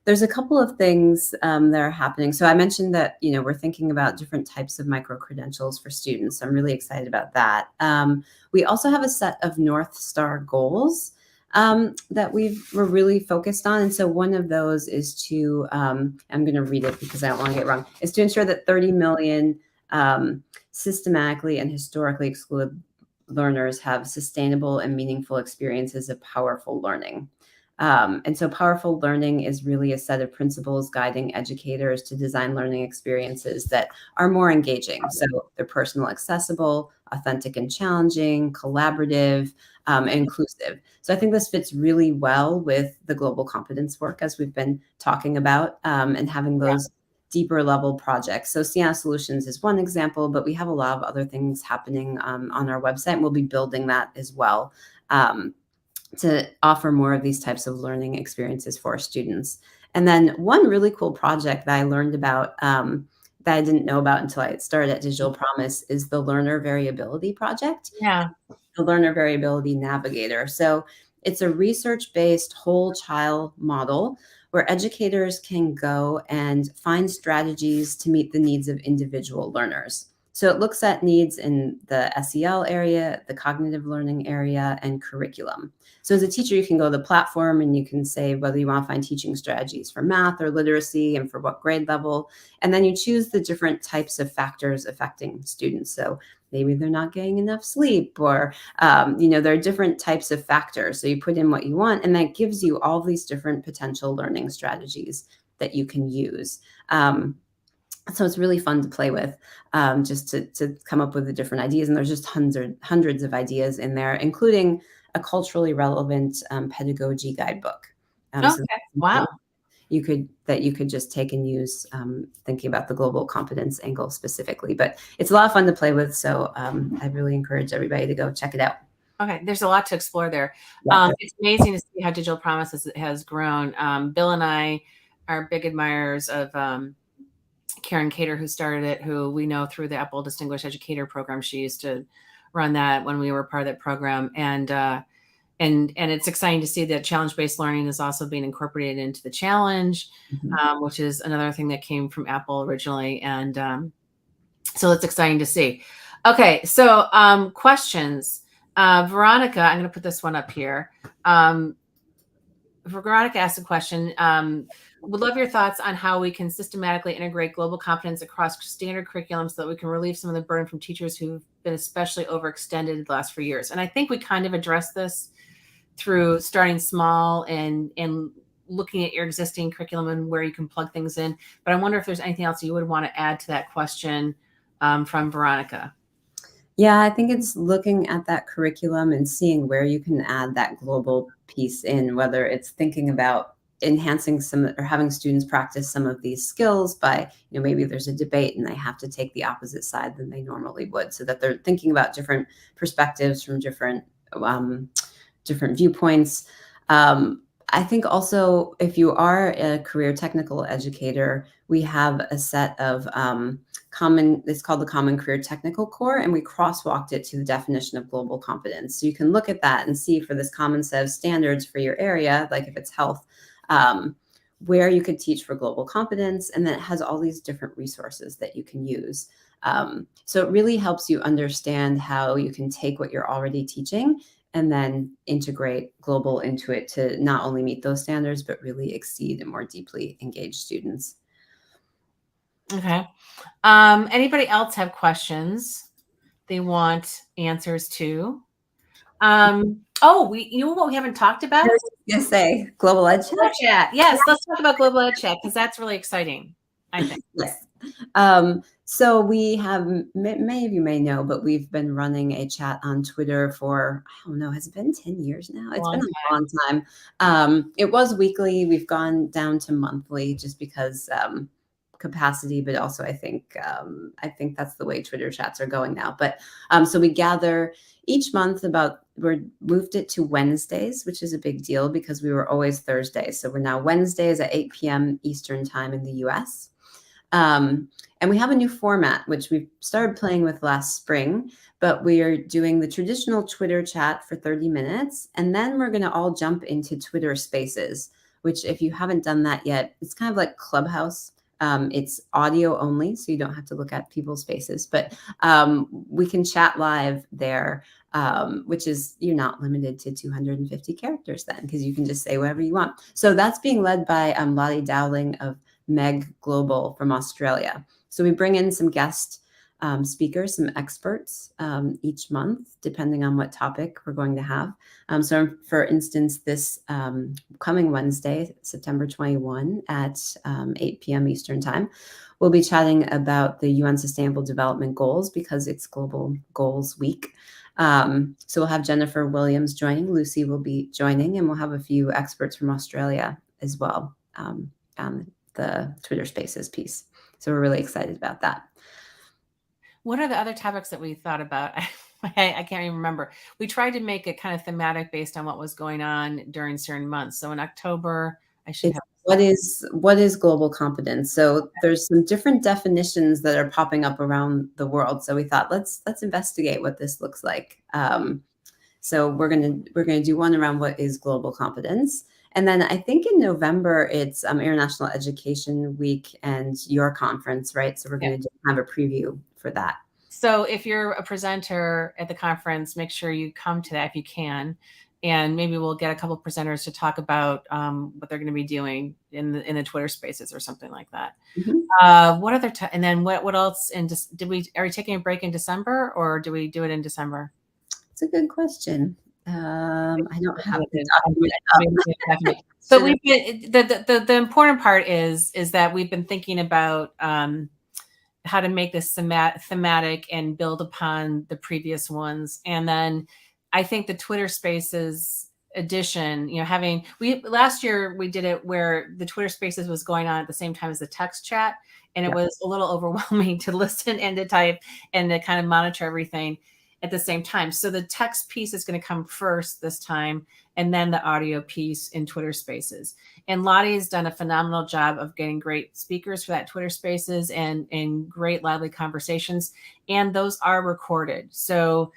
There's a couple of things that are happening. So I mentioned that, we're thinking about different types of micro-credentials for students. I'm really excited about that. We also have a set of North Star goals that we're really focused on. And so one of those is to, I'm going to read it because I don't want to get it wrong, is to ensure that 30 million systematically and historically excluded learners have sustainable and meaningful experiences of powerful learning. And so powerful learning is really a set of principles guiding educators to design learning experiences that are more engaging. So they're personal, accessible, authentic and challenging, collaborative, inclusive. So I think this fits really well with the global competence work, as we've been talking about, and having those deeper level projects. So Sienna Solutions is one example, but we have a lot of other things happening on our website, and we'll be building that as well. To offer more of these types of learning experiences for students. And then one really cool project that I learned about that I didn't know about until I started at Digital Promise is the Learner Variability Project, Yeah. the Learner Variability Navigator. So it's a research-based whole child model where educators can go and find strategies to meet the needs of individual learners. So it looks at needs in the SEL area, the cognitive learning area, and curriculum. So as a teacher, you can go to the platform and you can say whether you want to find teaching strategies for math or literacy and for what grade level. And then you choose the different types of factors affecting students. So maybe they're not getting enough sleep, or, there are different types of factors. So you put in what you want, and that gives you all these different potential learning strategies that you can use. So it's really fun to play with, just to come up with the different ideas. And there's just hundreds of ideas in there, including a culturally relevant pedagogy guidebook. Okay. So Wow. you could just take and use, thinking about the global competence angle specifically. But it's a lot of fun to play with. So I really encourage everybody to go check it out. Okay, there's a lot to explore there. Yeah. It's amazing to see how Digital Promise has grown. Bill and I are big admirers of Karen Cater, who started it, who we know through the Apple Distinguished Educator Program. She used to run that when we were part of that program. And it's exciting to see that challenge-based learning is also being incorporated into the challenge, which is another thing that came from Apple originally. And so it's exciting to see. Okay, so Questions. Veronica, I'm going to put this one up here. Veronica asked a question. Would love your thoughts on how we can systematically integrate global competence across standard curriculum so that we can relieve some of the burden from teachers who've been especially overextended the last few years. And I think we kind of addressed this through starting small and looking at your existing curriculum and where you can plug things in. But I wonder if there's anything else you would want to add to that question from Veronica. Yeah, I think it's looking at that curriculum and seeing where you can add that global piece in, whether it's thinking about enhancing some or having students practice some of these skills by, maybe there's a debate and they have to take the opposite side than they normally would, so that they're thinking about different perspectives from different viewpoints. I think also if you are a career technical educator, we have a set of it's called the Common Career Technical Core, and we crosswalked it to the definition of global competence. So you can look at that and see for this common set of standards for your area, like if it's health, where you could teach for global competence, and then it has all these different resources that you can use. So it really helps you understand how you can take what you're already teaching and then integrate global into it to not only meet those standards, but really exceed and more deeply engage students. Okay. Anybody else have questions they want answers to? You know what we haven't talked about? I was going to say global ed chat. Yes, let's talk about global ed chat because that's really exciting, I think. Yes. So we have, many of you may know, but we've been running a chat on Twitter for, I don't know, has it been 10 years now? It's been a long time. It was weekly. We've gone down to monthly just because capacity, but also I think that's the way Twitter chats are going now. But so we gather each month we're moved it to Wednesdays, which is a big deal because we were always Thursdays. So we're now Wednesdays at 8 p.m. Eastern time in the US. And we have a new format, which we started playing with last spring, but we are doing the traditional Twitter chat for 30 minutes. And then we're going to all jump into Twitter Spaces, which if you haven't done that yet, it's kind of like Clubhouse. It's audio only, so you don't have to look at people's faces, but we can chat live there, which is, you're not limited to 250 characters then, because you can just say whatever you want. So that's being led by Lottie Dowling of Meg Global from Australia. So we bring in some guest speakers, some experts each month, depending on what topic we're going to have. So for instance, this coming Wednesday, September 21 at 8 p.m. Eastern time, we'll be chatting about the UN Sustainable Development Goals because it's Global Goals Week. So we'll have Jennifer Williams joining, Lucy will be joining, and we'll have a few experts from Australia as well on the Twitter Spaces piece. So we're really excited about that. What are the other topics that we thought about? I can't even remember. We tried to make it kind of thematic based on what was going on during certain months. So in October, what is global competence? So there's some different definitions that are popping up around the world. So we thought let's investigate what this looks like. So we're gonna do one around what is global competence. And then I think in November, it's International Education Week and your conference, right? So we're going to have a preview for that. So if you're a presenter at the conference, make sure you come to that if you can. And maybe we'll get a couple of presenters to talk about what they're going to be doing in the Twitter Spaces or something like that. Mm-hmm. What other and then what else? And are we taking a break in December, or do we do it in December? It's a good question. I don't have So we've been, the important part is that we've been thinking about how to make this thematic and build upon the previous ones. And then I think the Twitter Spaces edition, last year we did it where the Twitter Spaces was going on at the same time as the text chat. And it was a little overwhelming to listen and to type and to kind of monitor everything at the same time. So the text piece is going to come first this time, and then the audio piece in Twitter Spaces. And Lottie has done a phenomenal job of getting great speakers for that Twitter Spaces and great lively conversations. And those are recorded. So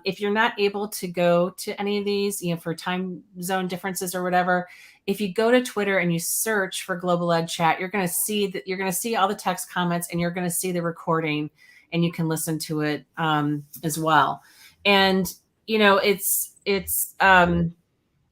if you're not able to go to any of these, for time zone differences or whatever, if you go to Twitter and you search for Global Ed Chat, you're going to see all the text comments, and you're going to see the recording, and you can listen to it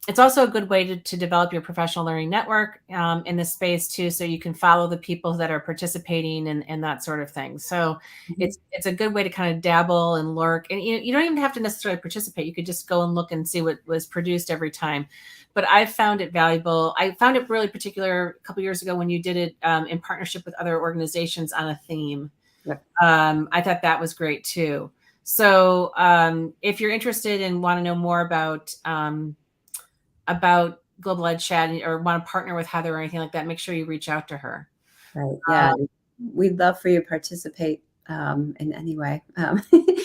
it's it's also a good way to develop your professional learning network in this space too, so you can follow the people that are participating and that sort of thing. So Mhm. it's a good way to kind of dabble and lurk, and you don't even have to necessarily participate. You could just go and look and see what was produced every time. But I found it valuable. I found it really particular a couple years ago when you did it in partnership with other organizations on a theme. Yep. I thought that was great too. So if you're interested and want to know more about Global Ed Chat or want to partner with Heather or anything like that, make sure you reach out to her. Right. Yeah. We'd love for you to participate in any way.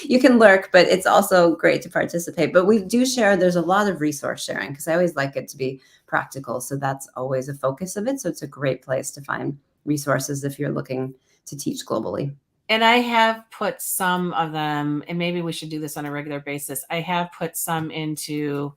You can lurk, but it's also great to participate. But we do share, there's a lot of resource sharing because I always like it to be practical. So that's always a focus of it. So it's a great place to find resources if you're looking to teach globally. And I have put some of them, and maybe we should do this on a regular basis. I have put some into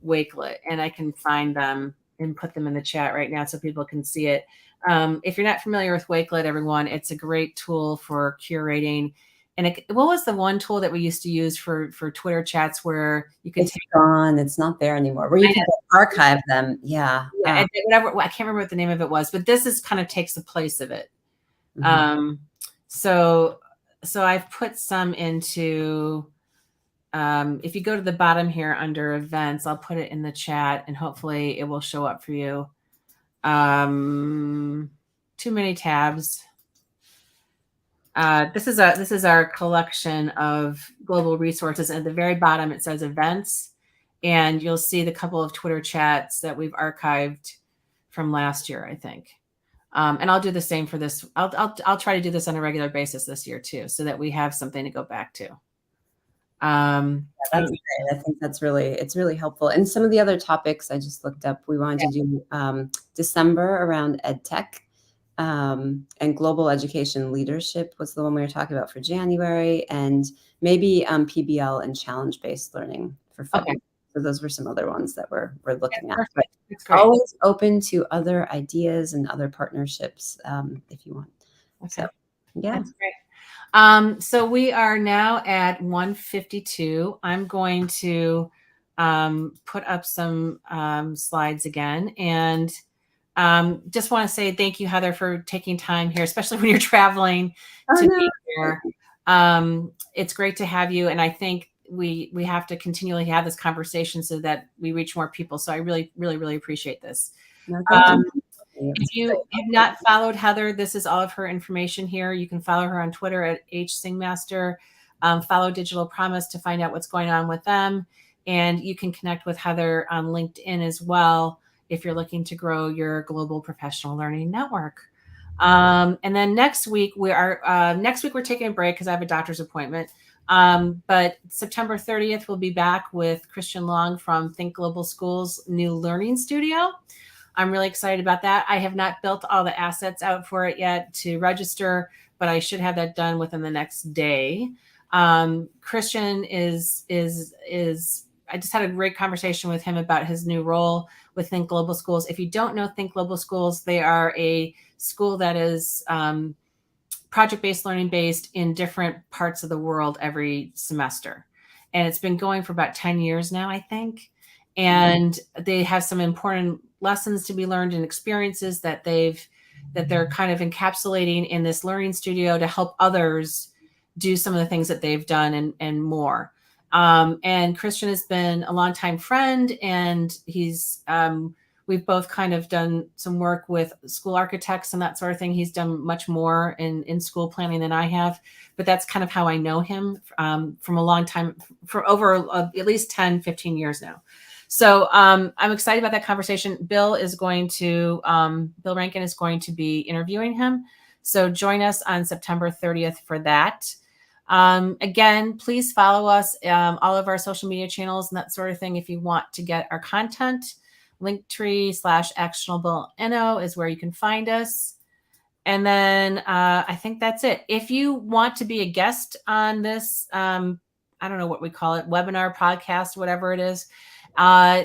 Wakelet, and I can find them and put them in the chat right now so people can see it. If you're not familiar with Wakelet, everyone, it's a great tool for curating. And what was the one tool that we used to use for Twitter chats where you can It's gone. It's not there anymore. Where you can archive them. Yeah. yeah, whatever, I can't remember what the name of it was, but this is kind of takes the place of it. Mhm. So I've put some into. If you go to the bottom here under events, I'll put it in the chat and hopefully it will show up for you. Too many tabs. This is our collection of global resources. At the very bottom, it says events, and you'll see the couple of Twitter chats that we've archived from last year, I think. And I'll do the same for this. I'll try to do this on a regular basis this year too, so that we have something to go back to. That's great. I think it's really helpful. And some of the other topics I just looked up, we wanted to do December around EdTech, and global education leadership was the one we were talking about for January, and maybe PBL and challenge-based learning for February. Okay. So those were some other ones that we're looking at. Perfect. That's But great. always open to other ideas and other partnerships if you want. Okay. So yeah. That's great. So we are now at 1:52. I'm going to put up some slides again, and just want to say thank you, Heather, for taking time here, especially when you're traveling to be here. It's great to have you, and I think we have to continually have this conversation so that we reach more people. So I really, really, really appreciate this. No, thank you. If you have not followed Heather, this is all of her information here. You can follow her on Twitter at Singmaster. Follow Digital Promise to find out what's going on with them. And you can connect with Heather on LinkedIn as well if you're looking to grow your global professional learning network. And then next week we're taking a break because I have a doctor's appointment. But September 30th, we'll be back with Christian Long from Think Global School's new learning studio. I'm really excited about that. I have not built all the assets out for it yet to register, but I should have that done within the next day. Christian is I just had a great conversation with him about his new role with Think Global Schools. If you don't know Think Global Schools, they are a school that is project-based learning based in different parts of the world every semester. And it's been going for about 10 years now, I think. And they have some important lessons to be learned and experiences that they're kind of encapsulating in this learning studio to help others do some of the things that they've done and more. And Christian has been a longtime friend, and we've both kind of done some work with school architects and that sort of thing. He's done much more in school planning than I have, but that's kind of how I know him from a long time, for over at least 10, 15 years now. So I'm excited about that conversation. Bill Rankin is going to be interviewing him. So join us on September 30th for that. Again, please follow us, all of our social media channels and that sort of thing if you want to get our content. Linktree/Actionable Inno is where you can find us. And then I think that's it. If you want to be a guest on this, I don't know what we call it, webinar, podcast, whatever it is,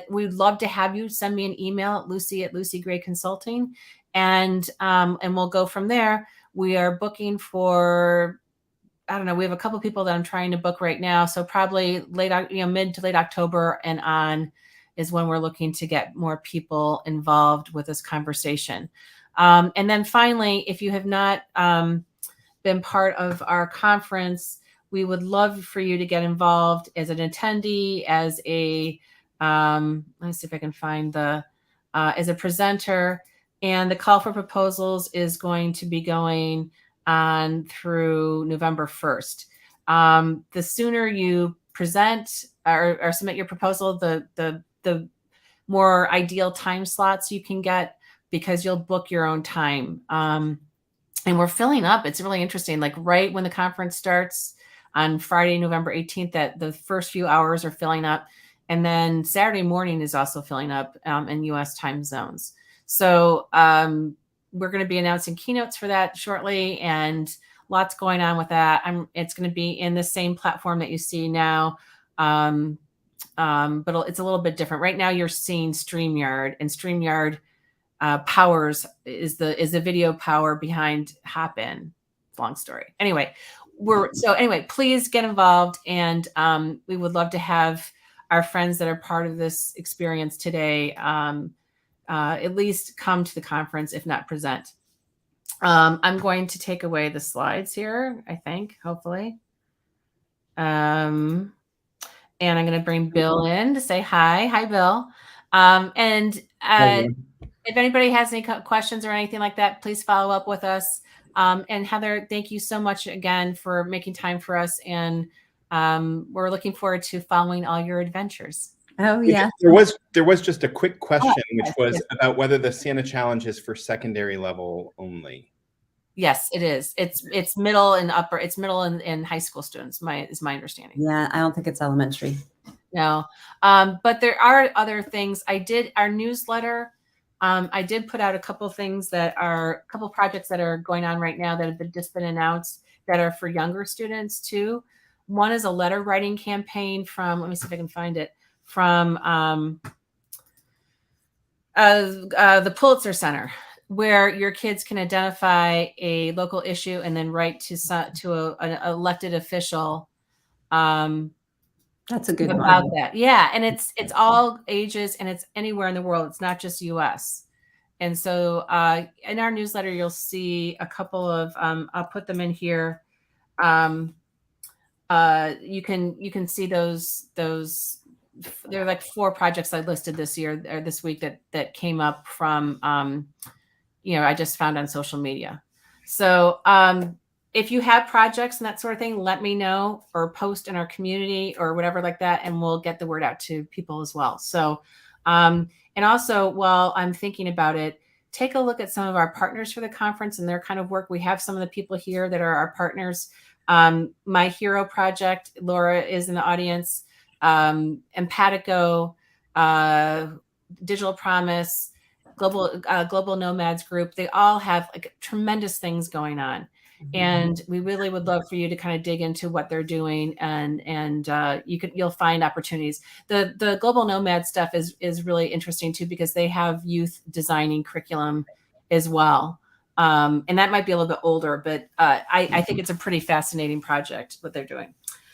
we'd love to have you. Send me an email at Lucy Gray Consulting, and we'll go from there. We are booking for, I don't know, we have a couple of people that I'm trying to book right now. So probably mid to late October and on is when we're looking to get more people involved with this conversation. And then finally, if you have not been part of our conference, we would love for you to get involved as an attendee, as a, let's see if I can find as a presenter. And the call for proposals is going to be going on through November 1st. The sooner you present or submit your proposal, the more ideal time slots you can get, because you'll book your own time. And we're filling up. It's really interesting. Like right when the conference starts on Friday, November 18th, that the first few hours are filling up. And then Saturday morning is also filling up in US time zones. So we're going to be announcing keynotes for that shortly, and lots going on with that. It's going to be in the same platform that you see now. But it's a little bit different. Right now you're seeing StreamYard, and StreamYard powers is the video power behind Hopin. Long story. Anyway, please get involved, and we would love to have our friends that are part of this experience today at least come to the conference, if not present. I'm going to take away the slides here, I think, hopefully. And I'm going to bring Bill in to say hi. Hi, Bill. If anybody has any questions or anything like that, please follow up with us. And Heather, thank you so much again for making time for us. And we're looking forward to following all your adventures. Oh, yeah. There was just a quick question, which was about whether the Santa Challenge is for secondary level only. Yes, it is. It's middle and upper. It's middle and high school students. Is my understanding. Yeah, I don't think it's elementary. No, but there are other things. Our newsletter. I did put out a couple things a couple projects that are going on right now that have just been announced that are for younger students too. One is a letter writing campaign from, let me see if I can find it, from the Pulitzer Center, where your kids can identify a local issue and then write to an elected official. That's a good one. About that. Yeah. And it's all ages, and it's anywhere in the world. It's not just US. And so in our newsletter, you'll see a couple of, I'll put them in here. You can see those, there are like 4 projects I listed this year or this week that came up from, I just found on social media. So if you have projects and that sort of thing, let me know, or post in our community or whatever like that, and we'll get the word out to people as well. So, and also, while I'm thinking about it, take a look at some of our partners for the conference and their kind of work. We have some of the people here that are our partners. My Hero Project, Laura is in the audience, Empatico, Digital Promise, Global Nomads Group. They all have like tremendous things going on. And we really would love for you to kind of dig into what they're doing, and you'll find opportunities. The Global Nomad stuff is really interesting too, because they have youth designing curriculum as well. And that might be a little bit older, but I think it's a pretty fascinating project what they're doing.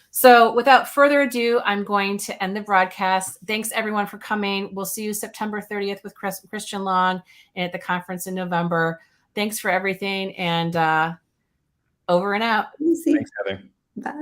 So without further ado, I'm going to end the broadcast. Thanks everyone for coming. We'll see you September 30th with Christian Long and at the conference in November. Thanks for everything, and over and out. Thanks, Heather. Bye.